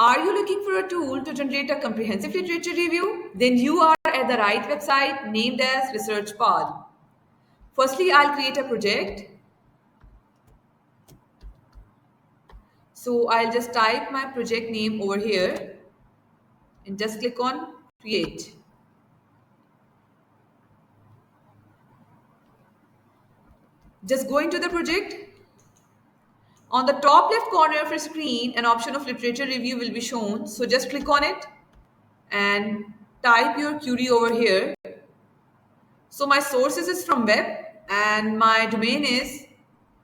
Are you looking for a tool to generate a comprehensive literature review? Then you are at the right website named as ResearchPal. Firstly, I'll create a project. So I'll just type my project name over here and just click on create. Just go into the project. On the top left corner of your screen, an option of literature review will be shown. So just click on it and type your query over here. So my sources is from web and my domain is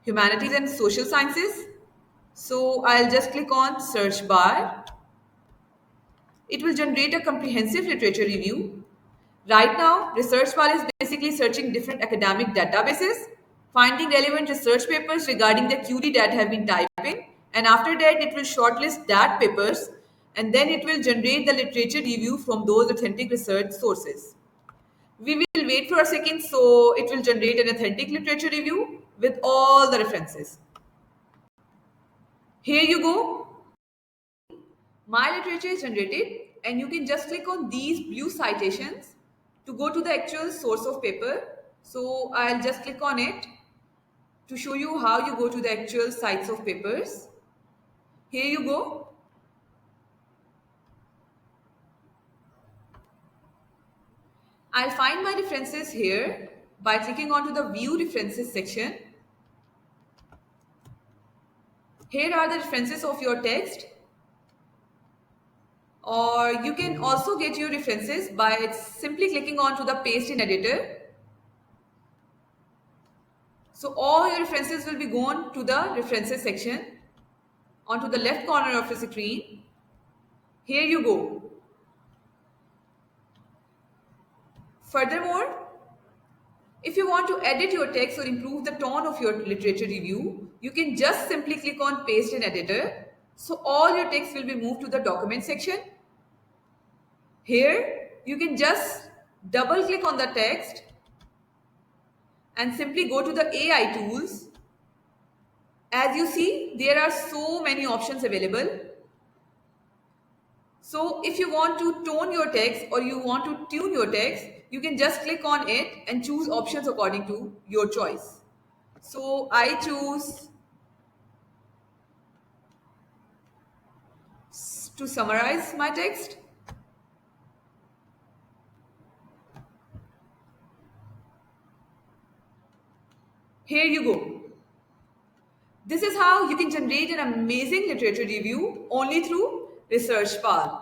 humanities and social sciences. So I'll just click on search bar. It will generate a comprehensive literature review. Right now, ResearchPal is basically searching different academic databases, finding relevant research papers regarding the query that have been typed in, and after that, it will shortlist that papers, and then it will generate the literature review from those authentic research sources. We will wait for a second so it will generate an authentic literature review with all the references. Here you go. My literature is generated and you can just click on these blue citations to go to the actual source of paper. So I'll just click on it to show you how you go to the actual sites of papers. Here you go. I'll find my references here by clicking onto the view references section. Here are the references of your text, or you can also get your references by simply clicking onto the paste in editor. So all your references will be gone to the references section onto the left corner of the screen. Here you go. Furthermore, if you want to edit your text or improve the tone of your literature review, you can just simply click on paste in editor. So all your text will be moved to the document section. Here, you can just double click on the text and simply go to the AI tools. As you see, there are so many options available. So if you want to tone your text or you want to tune your text, you can just click on it and choose options according to your choice. So I choose to summarize my text. Here you go. This is how you can generate an amazing literature review only through ResearchPal.